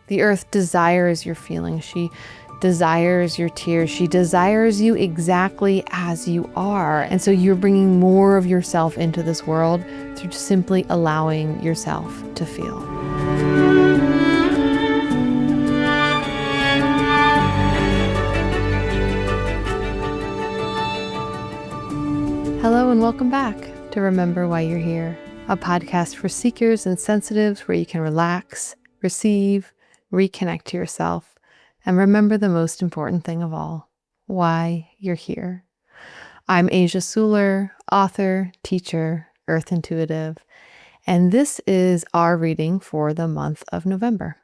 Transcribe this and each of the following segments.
The earth desires your feelings. She desires your tears. She desires you exactly as you are. And so you're bringing more of yourself into this world through simply allowing yourself to feel. Hello and welcome back to Remember Why You're Here, a podcast for seekers and sensitives where you can relax, receive, reconnect to yourself, and remember the most important thing of all, why you're here. I'm Asia Suler, author, teacher, earth intuitive, and this is our reading for the month of November.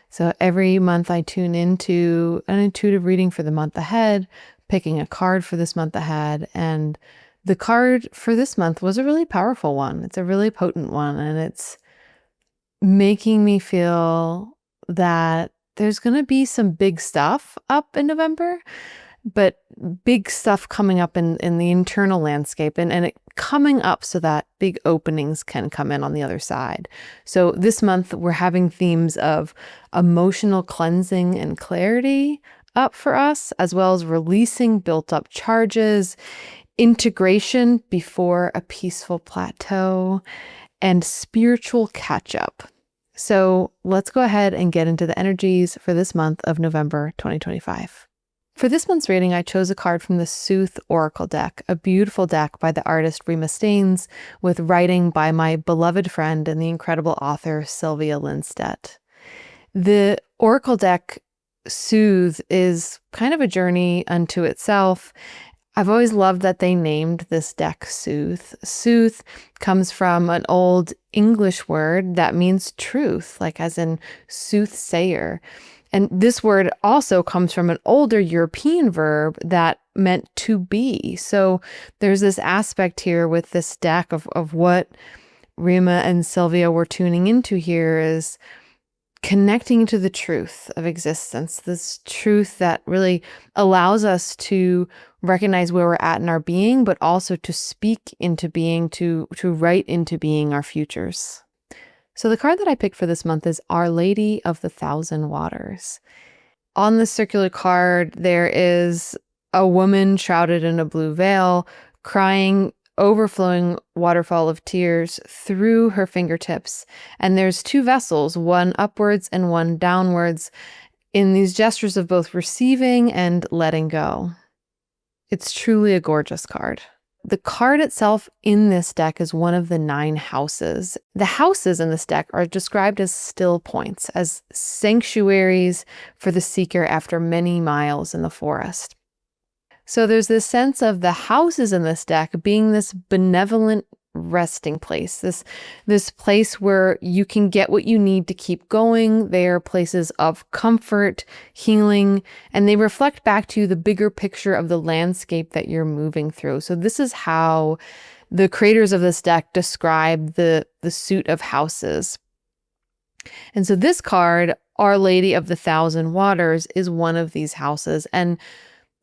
So every month I tune into an intuitive reading for the month ahead, picking a card for this month ahead, and the card for this month was a really powerful one. It's a really potent one, and it's making me feel that there's going to be some big stuff up in November, but big stuff coming up in the internal landscape and it coming up so that big openings can come in on the other side. So this month we're having themes of emotional cleansing and clarity up for us, as well as releasing built up charges, integration before a peaceful plateau, and spiritual catch up. So let's go ahead and get into the energies for this month of November 2025. For this month's reading, I chose a card from the SOOTH Oracle deck, a beautiful deck by the artist Rima Staines with writing by my beloved friend and the incredible author Sylvia Lindstedt. The Oracle deck SOOTH is kind of a journey unto itself. I've always loved that they named this deck SOOTH. SOOTH comes from an old English word that means truth, like as in soothsayer. And this word also comes from an older European verb that meant to be. So there's this aspect here with this deck of what Rima and Sylvia were tuning into here is connecting to the truth of existence, this truth that really allows us to recognize where we're at in our being, but also to speak into being, to write into being our futures. So the card that I picked for this month is Our Lady of the Thousand Waters. On the circular card, there is a woman shrouded in a blue veil, crying overflowing waterfall of tears through her fingertips. And there's two vessels, one upwards and one downwards, in these gestures of both receiving and letting go. It's truly a gorgeous card. The card itself in this deck is one of the 9 houses. The houses in this deck are described as still points, as sanctuaries for the seeker after many miles in the forest. So there's this sense of the houses in this deck being this benevolent resting place, this place where you can get what you need to keep going. They are places of comfort, healing, and they reflect back to the bigger picture of the landscape that you're moving through. So this is how the creators of this deck describe the suit of houses. And so this card, Our Lady of the Thousand Waters, is one of these houses. And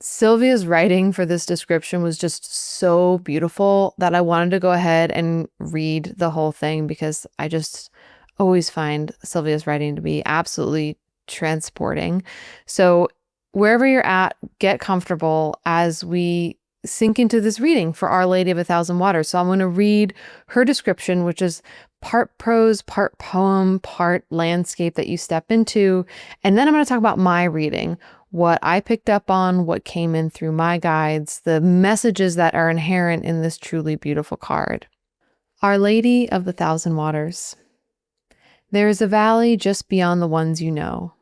Sylvia's writing for this description was just so beautiful that I wanted to go ahead and read the whole thing because I just always find Sylvia's writing to be absolutely transporting. So wherever you're at, get comfortable as we sink into this reading for Our Lady of a Thousand Waters. So I'm going to read her description, which is part prose, part poem, part landscape that you step into. And then I'm going to talk about my reading, what I picked up on, what came in through my guides, the messages that are inherent in this truly beautiful card. Our Lady of the Thousand Waters. There is a valley just beyond the ones you know.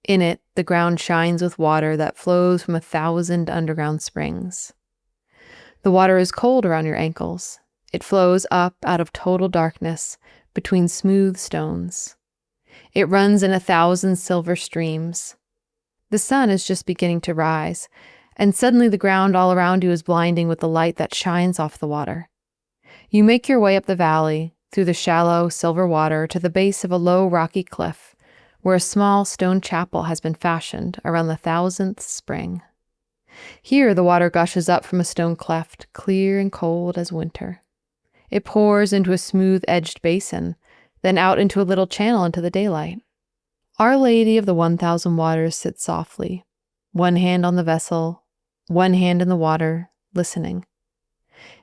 In it, the ground shines with water that flows from 1,000 underground springs. The water is cold around your ankles. It flows up out of total darkness between smooth stones. It runs in 1,000 silver streams. The sun is just beginning to rise, and suddenly the ground all around you is blinding with the light that shines off the water. You make your way up the valley, through the shallow silver water to the base of a low rocky cliff, where a small stone chapel has been fashioned around the 1,000th spring. Here the water gushes up from a stone cleft, clear and cold as winter. It pours into a smooth-edged basin, then out into a little channel into the daylight. Our Lady of the 1,000 Waters sits softly, one hand on the vessel, one hand in the water, listening.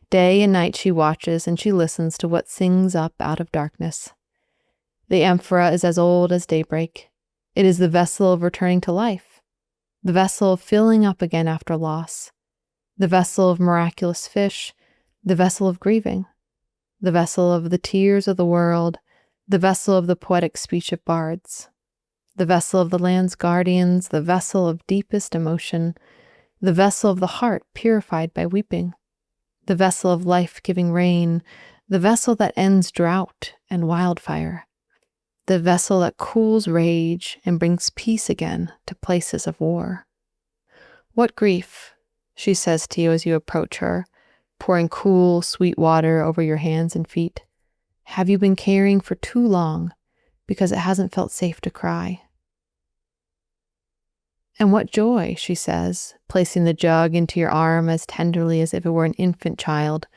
Day and night she watches and she listens to what sings up out of darkness. The amphora is as old as daybreak. It is the vessel of returning to life, the vessel of filling up again after loss, the vessel of miraculous fish, the vessel of grieving, the vessel of the tears of the world, the vessel of the poetic speech of bards, the vessel of the land's guardians, the vessel of deepest emotion, the vessel of the heart purified by weeping, the vessel of life-giving rain, the vessel that ends drought and wildfire, the vessel that cools rage and brings peace again to places of war. What grief, she says to you as you approach her, pouring cool, sweet water over your hands and feet, have you been carrying for too long because it hasn't felt safe to cry? And what joy, she says, placing the jug into your arm as tenderly as if it were an infant child,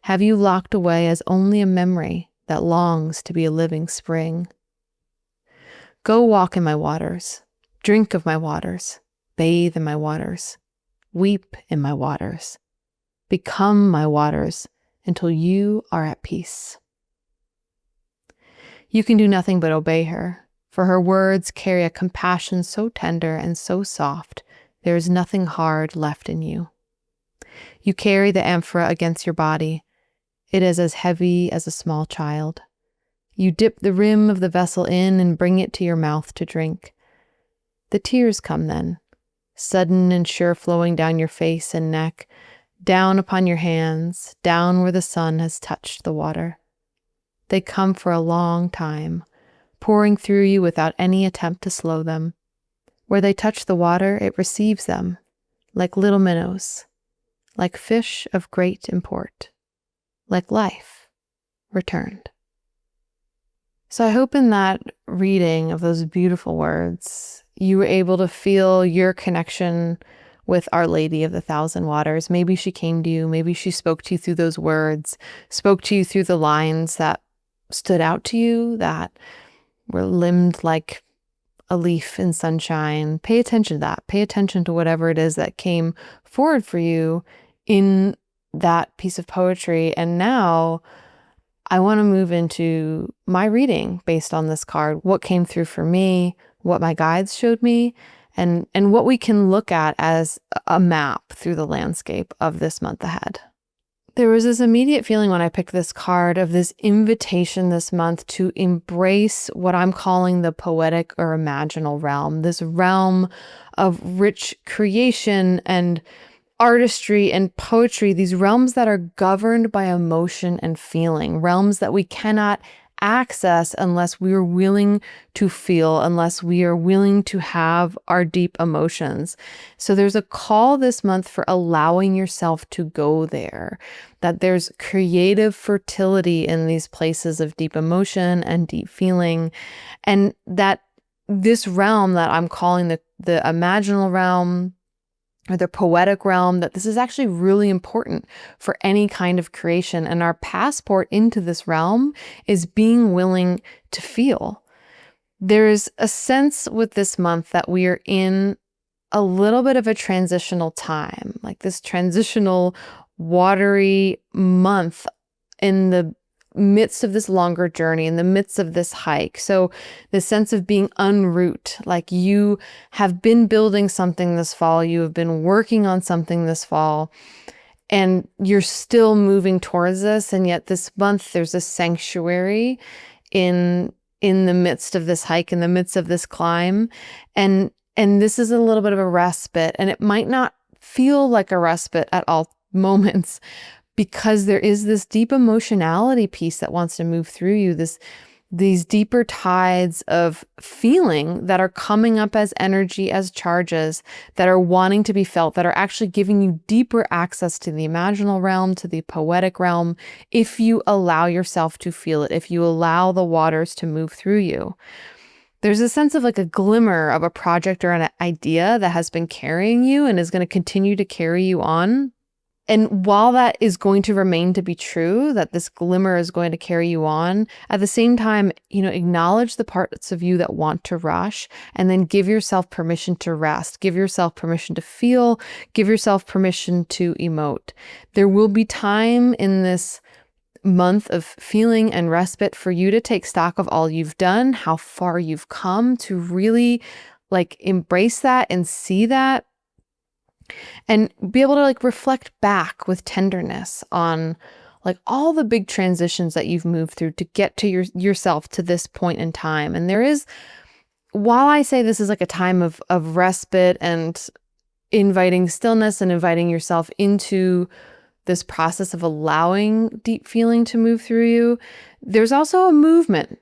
have you locked away as only a memory that longs to be a living spring. Go walk in my waters, drink of my waters, bathe in my waters, weep in my waters, become my waters until you are at peace. You can do nothing but obey her, for her words carry a compassion so tender and so soft, there is nothing hard left in you. You carry the amphora against your body. It is as heavy as a small child. You dip the rim of the vessel in and bring it to your mouth to drink. The tears come then, sudden and sure, flowing down your face and neck, down upon your hands, down where the sun has touched the water. They come for a long time, pouring through you without any attempt to slow them. Where they touch the water, it receives them, like little minnows, like fish of great import, like life returned. So I hope in that reading of those beautiful words, you were able to feel your connection with Our Lady of the 1,000 Waters. Maybe she came to you, maybe she spoke to you through those words, spoke to you through the lines that stood out to you, that were limned like a leaf in sunshine. Pay attention to that. Pay attention to whatever it is that came forward for you in that piece of poetry. And now I want to move into my reading based on this card, what came through for me, what my guides showed me, and what we can look at as a map through the landscape of this month ahead. There was this immediate feeling when I picked this card of this invitation this month to embrace what I'm calling the poetic or imaginal realm, this realm of rich creation and artistry and poetry, these realms that are governed by emotion and feeling, realms that we cannot access unless we are willing to feel, unless we are willing to have our deep emotions. So there's a call this month for allowing yourself to go there, that there's creative fertility in these places of deep emotion and deep feeling, and that this realm that I'm calling the imaginal realm, or the poetic realm, that this is actually really important for any kind of creation. And our passport into this realm is being willing to feel. There's a sense with this month that we are in a little bit of a transitional time, like this transitional watery month in the midst of this longer journey, in the midst of this hike. So the sense of being en route, like you have been building something this fall, you have been working on something this fall, and you're still moving towards this. And yet this month there's a sanctuary in the midst of this hike, in the midst of this climb. And this is a little bit of a respite, and it might not feel like a respite at all moments, because there is this deep emotionality piece that wants to move through you, these deeper tides of feeling that are coming up as energy, as charges, that are wanting to be felt, that are actually giving you deeper access to the imaginal realm, to the poetic realm, if you allow yourself to feel it, if you allow the waters to move through you. There's a sense of like a glimmer of a project or an idea that has been carrying you and is going to continue to carry you on. And while that is going to remain to be true, that this glimmer is going to carry you on, at the same time, acknowledge the parts of you that want to rush, and then give yourself permission to rest, give yourself permission to feel, give yourself permission to emote. There will be time in this month of feeling and respite for you to take stock of all you've done, how far you've come, to really embrace that and see that, and be able to reflect back with tenderness on all the big transitions that you've moved through to get to yourself to this point in time. And while I say this is a time of respite and inviting stillness and inviting yourself into this process of allowing deep feeling to move through you, there's also a movement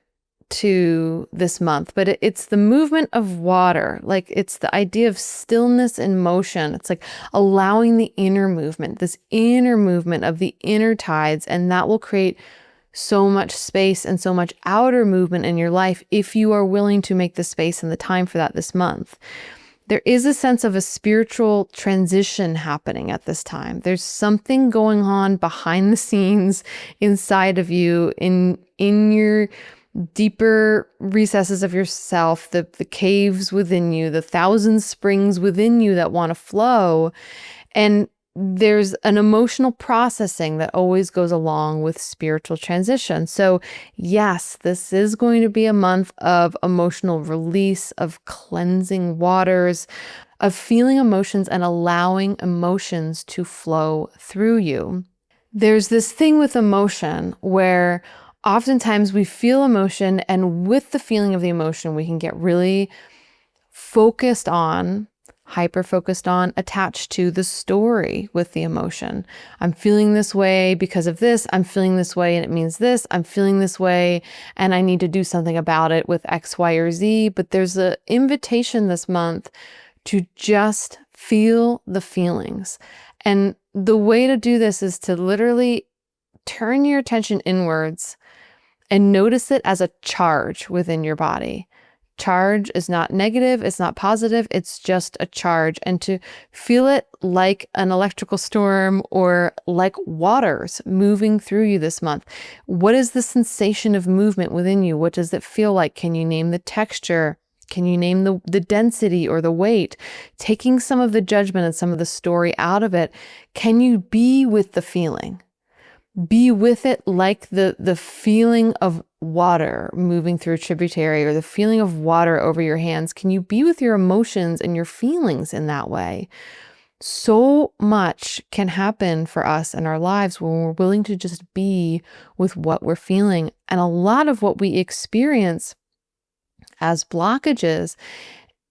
to this month, but it's the movement of water. It's the idea of stillness and motion. It's allowing the inner movement, this inner movement of the inner tides, and that will create so much space and so much outer movement in your life if you are willing to make the space and the time for that this month. There is a sense of a spiritual transition happening at this time. There's something going on behind the scenes inside of you, in your deeper recesses of yourself, the caves within you, the thousand springs within you that want to flow. And there's an emotional processing that always goes along with spiritual transition. So yes, this is going to be a month of emotional release, of cleansing waters, of feeling emotions and allowing emotions to flow through you. There's this thing with emotion where oftentimes we feel emotion, and with the feeling of the emotion, we can get really hyper-focused on, attached to the story with the emotion. I'm feeling this way because of this. I'm feeling this way and it means this. I'm feeling this way and I need to do something about it with X, Y, or Z. But there's an invitation this month to just feel the feelings. And the way to do this is to literally turn your attention inwards and notice it as a charge within your body. Charge is not negative, it's not positive, it's just a charge. And to feel it like an electrical storm or like waters moving through you this month. What is the sensation of movement within you? What does it feel like? Can you name the texture? Can you name the density or the weight? Taking some of the judgment and some of the story out of it, can you be with the feeling? Be with it like the feeling of water moving through a tributary, or the feeling of water over your hands. Can you be with your emotions and your feelings in that way? So much can happen for us in our lives when we're willing to just be with what we're feeling. And a lot of what we experience as blockages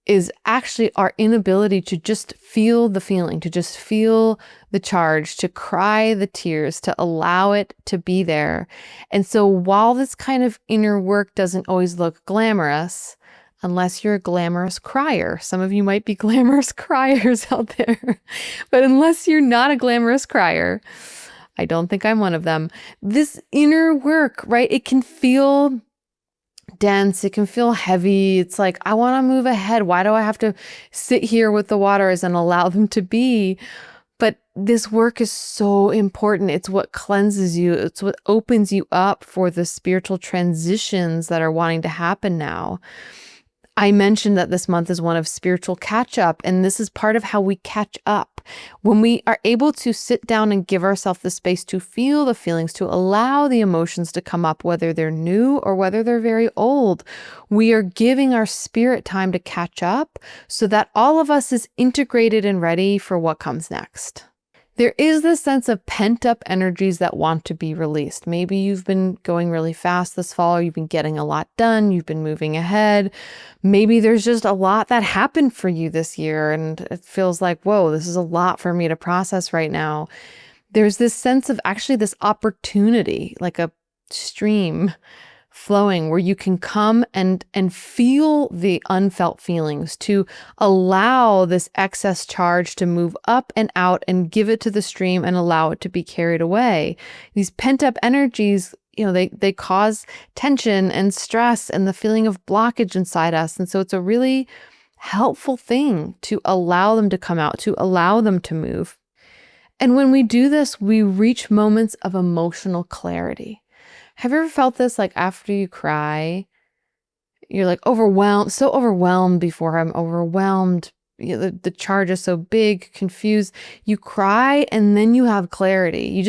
is actually our inability to just feel the feeling, to just feel the charge, to cry the tears, to allow it to be there. And so while this kind of inner work doesn't always look glamorous, unless you're a glamorous crier, some of you might be glamorous criers out there, but unless you're not a glamorous crier, I don't think I'm one of them. This inner work, right? It can feel dense. It can feel heavy. It's like, I want to move ahead. Why do I have to sit here with the waters and allow them to be? But this work is so important. It's what cleanses you. It's what opens you up for the spiritual transitions that are wanting to happen now. I mentioned that this month is one of spiritual catch up, and this is part of how we catch up. When we are able to sit down and give ourselves the space to feel the feelings, to allow the emotions to come up, whether they're new or whether they're very old, we are giving our spirit time to catch up so that all of us is integrated and ready for what comes next. There is this sense of pent-up energies that want to be released. Maybe you've been going really fast this fall, or you've been getting a lot done, you've been moving ahead. Maybe there's just a lot that happened for you this year, and it feels like, whoa, this is a lot for me to process right now. There's this sense of actually this opportunity, like a stream flowing, where you can come and feel the unfelt feelings, to allow this excess charge to move up and out and give it to the stream and allow it to be carried away. These pent-up energies, they cause tension and stress and the feeling of blockage inside us. And so it's a really helpful thing to allow them to come out, to allow them to move. And when we do this, we reach moments of emotional clarity. Have you ever felt this? Like after you cry, you're like overwhelmed, so overwhelmed before I'm overwhelmed. The charge is so big, confused. You cry and then you have clarity.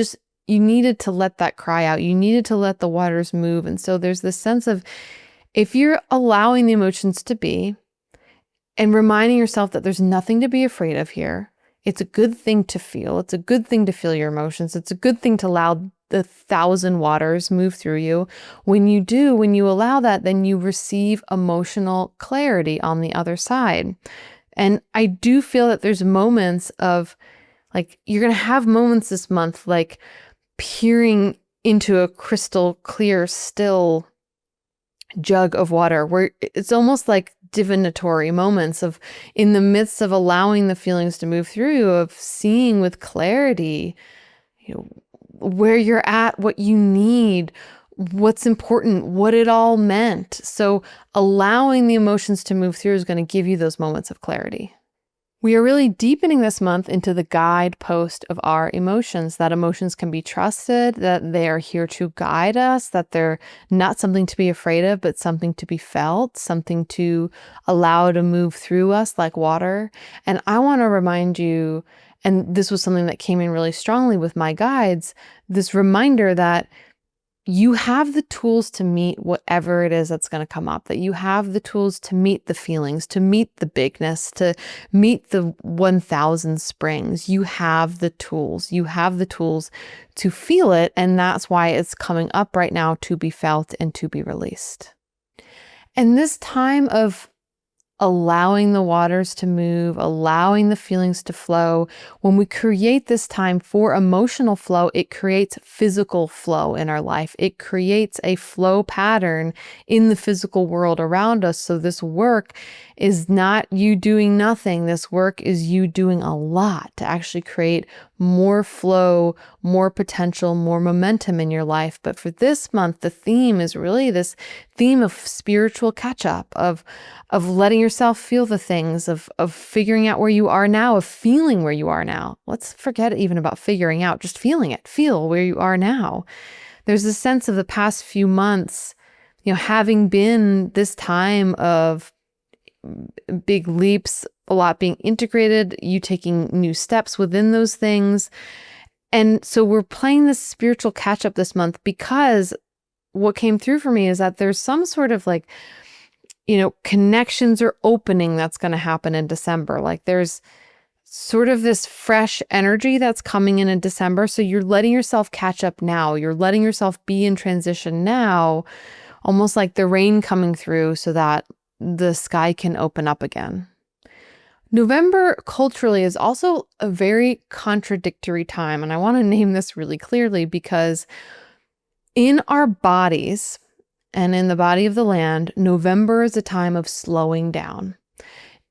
You needed to let that cry out. You needed to let the waters move. And so there's this sense of, if you're allowing the emotions to be and reminding yourself that there's nothing to be afraid of here, it's a good thing to feel. It's a good thing to feel your emotions. It's a good thing to allow the 1,000 waters move through you. When you allow that, then you receive emotional clarity on the other side. And I do feel that there's moments of, like, you're going to have moments this month, like peering into a crystal clear, still jug of water, where it's almost like divinatory moments of, in the midst of allowing the feelings to move through you, of seeing with clarity, where you're at, what you need, what's important, what it all meant. So allowing the emotions to move through is going to give you those moments of clarity. We are really deepening this month into the guidepost of our emotions, that emotions can be trusted, that they are here to guide us, that they're not something to be afraid of, but something to be felt, something to allow to move through us like water. And I want to remind you, and this was something that came in really strongly with my guides, this reminder that you have the tools to meet whatever it is that's going to come up, that you have the tools to meet the feelings, to meet the bigness, to meet the 1,000 springs. You have the tools. You have the tools to feel it. And that's why it's coming up right now, to be felt and to be released. And this time of allowing the waters to move, allowing the feelings to flow. When we create this time for emotional flow, it creates physical flow in our life. It creates a flow pattern in the physical world around us. So this work is not you doing nothing. This work is you doing a lot to actually create more flow, more potential, more momentum in your life. But for this month, the theme is really this theme of spiritual catch-up, of letting yourself feel the things, of figuring out where you are now, of feeling where you are now. Let's forget even about figuring out, just feeling it. Feel where you are now. There's a sense of the past few months, having been this time of big leaps, a lot being integrated, you taking new steps within those things. And so we're playing this spiritual catch up this month, because what came through for me is that there's some sort of connections or opening that's going to happen in December. Like there's sort of this fresh energy that's coming in December. So you're letting yourself catch up now. You're letting yourself be in transition now, almost like the rain coming through so that the sky can open up again. November culturally is also a very contradictory time. And I want to name this really clearly, because in our bodies and in the body of the land, November is a time of slowing down.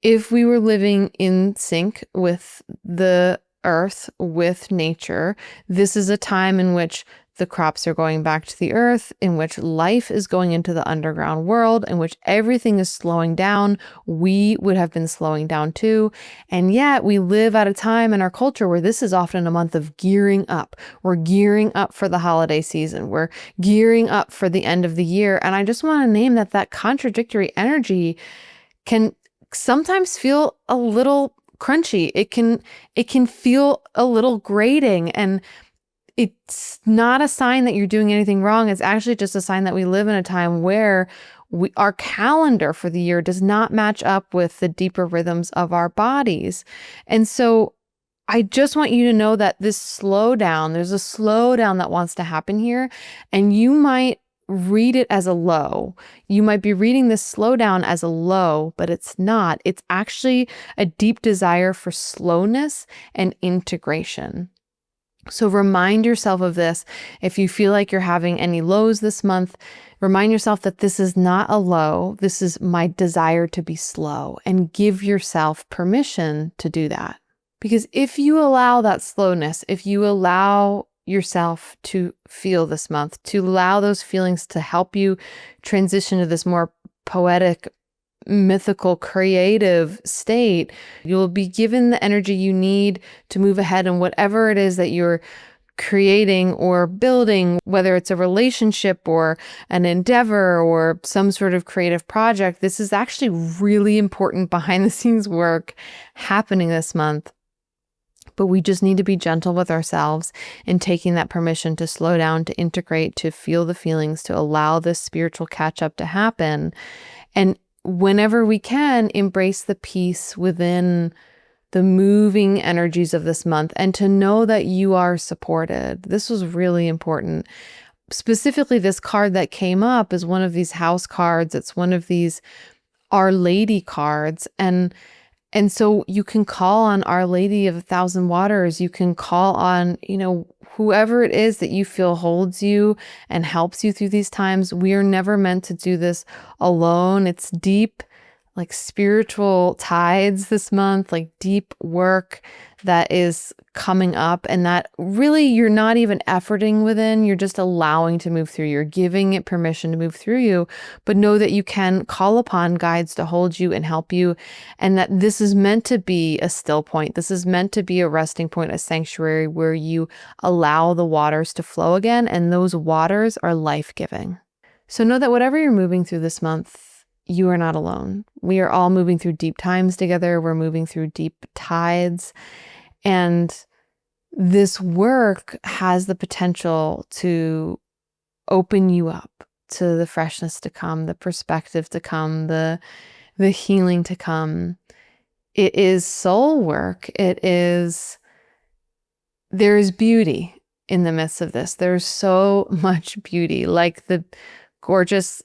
If we were living in sync with the earth, with nature, this is a time in which the crops are going back to the earth, in which life is going into the underground world, in which everything is slowing down. We would have been slowing down too. And yet we live at a time in our culture where this is often a month of gearing up. We're gearing up for the holiday season. We're gearing up for the end of the year. And I just want to name that contradictory energy can sometimes feel a little crunchy. It can feel a little grating, and it's not a sign that you're doing anything wrong. It's actually just a sign that we live in a time where our calendar for the year does not match up with the deeper rhythms of our bodies. And so I just want you to know that there's a slowdown that wants to happen here. And you might read it as a low. You might be reading this slowdown as a low, but it's not. It's actually a deep desire for slowness and integration. So remind yourself of this. If you feel like you're having any lows this month, remind yourself that this is not a low. This is my desire to be slow, and give yourself permission to do that. Because if you allow that slowness, if you allow yourself to feel this month, to allow those feelings to help you transition to this more poetic mythical, creative state. You'll be given the energy you need to move ahead in whatever it is that you're creating or building, whether it's a relationship or an endeavor or some sort of creative project. This is actually really important behind the scenes work happening this month. But we just need to be gentle with ourselves in taking that permission to slow down, to integrate, to feel the feelings, to allow this spiritual catch up to happen. And whenever we can, embrace the peace within the moving energies of this month and to know that you are supported. This was really important. Specifically, this card that came up is one of these house cards. It's one of these Our Lady cards. And so you can call on Our Lady of 1,000 Waters. You can call on, whoever it is that you feel holds you and helps you through these times. We are never meant to do this alone. It's deep, like spiritual tides this month, like deep work that is coming up, and that really you're not even efforting within, you're just allowing to move through. You're giving it permission to move through you, but know that you can call upon guides to hold you and help you, and that this is meant to be a still point. This is meant to be a resting point, a sanctuary where you allow the waters to flow again, and those waters are life-giving. So know that whatever you're moving through this month, you are not alone. We are all moving through deep times together. We're moving through deep tides. And this work has the potential to open you up to the freshness to come, the perspective to come, the healing to come. It is soul work. There is beauty in the midst of this. There's so much beauty, like the gorgeous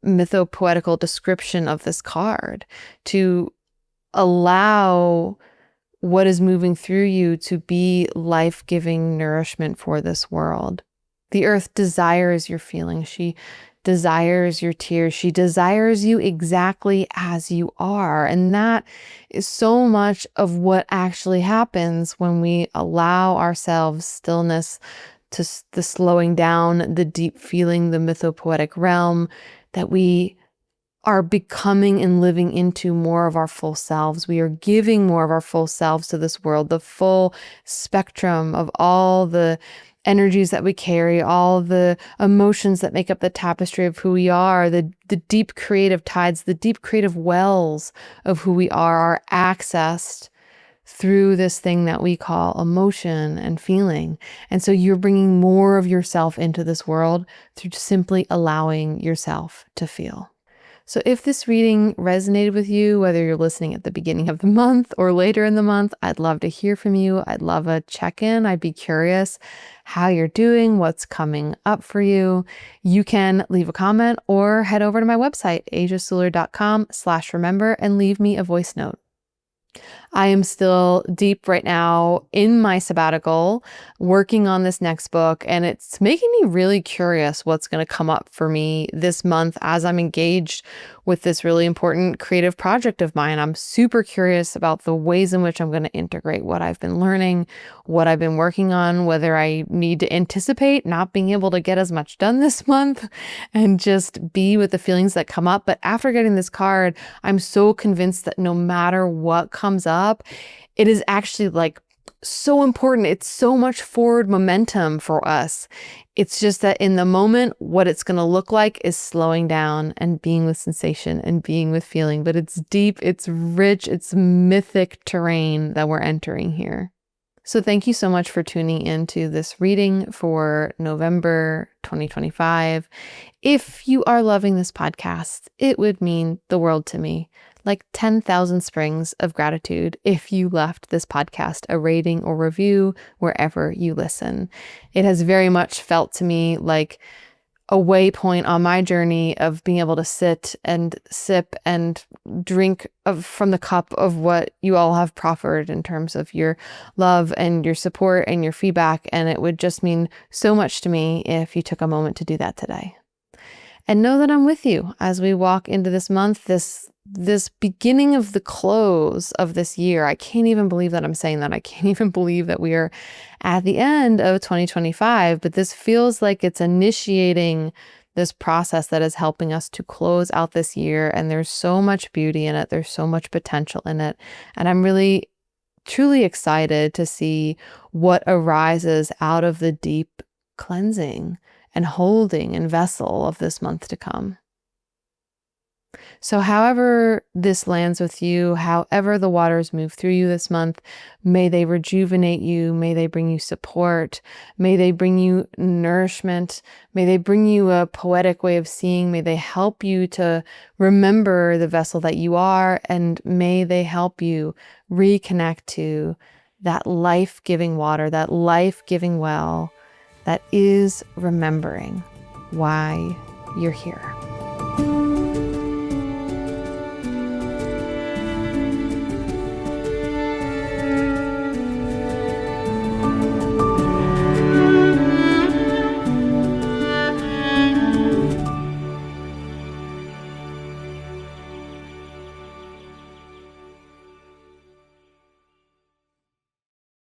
mythopoetical description of this card, to allow what is moving through you to be life-giving nourishment for this world. The earth desires your feelings. She desires your tears. She desires you exactly as you are. And that is so much of what actually happens when we allow ourselves stillness, to the slowing down, the deep feeling, the mythopoetic realm, that we are becoming and living into more of our full selves. We are giving more of our full selves to this world, the full spectrum of all the energies that we carry, all the emotions that make up the tapestry of who we are, the deep creative tides, the deep creative wells of who we are accessed through this thing that we call emotion and feeling. And so you're bringing more of yourself into this world through simply allowing yourself to feel. So if this reading resonated with you, whether you're listening at the beginning of the month or later in the month, I'd love to hear from you. I'd love a check-in. I'd be curious how you're doing, what's coming up for you. You can leave a comment or head over to my website, asiasuler.com/remember, and leave me a voice note. I am still deep right now in my sabbatical, working on this next book, and it's making me really curious what's going to come up for me this month as I'm engaged with this really important creative project of mine. I'm super curious about the ways in which I'm going to integrate what I've been learning, what I've been working on, whether I need to anticipate not being able to get as much done this month and just be with the feelings that come up. But after getting this card, I'm so convinced that no matter what comes up, it is actually like so important. It's so much forward momentum for us. It's just that in the moment, what it's going to look like is slowing down and being with sensation and being with feeling. But it's deep, it's rich, it's mythic terrain that we're entering here. So thank you so much for tuning into this reading for November 2025. If you are loving this podcast, it would mean the world to me, like 10,000 springs of gratitude if you left this podcast a rating or review wherever you listen. It has very much felt to me like a waypoint on my journey of being able to sit and sip and drink from the cup of what you all have proffered in terms of your love and your support and your feedback. And it would just mean so much to me if you took a moment to do that today. And know that I'm with you as we walk into this month, this beginning of the close of this year. I can't even believe that I'm saying that. I can't even believe that we are at the end of 2025, but this feels like it's initiating this process that is helping us to close out this year. And there's so much beauty in it. There's so much potential in it. And I'm really, truly excited to see what arises out of the deep cleansing and holding and vessel of this month to come. So however this lands with you, however the waters move through you this month, may they rejuvenate you, may they bring you support, may they bring you nourishment, may they bring you a poetic way of seeing, may they help you to remember the vessel that you are, and may they help you reconnect to that life-giving water, that life-giving well that is remembering why you're here.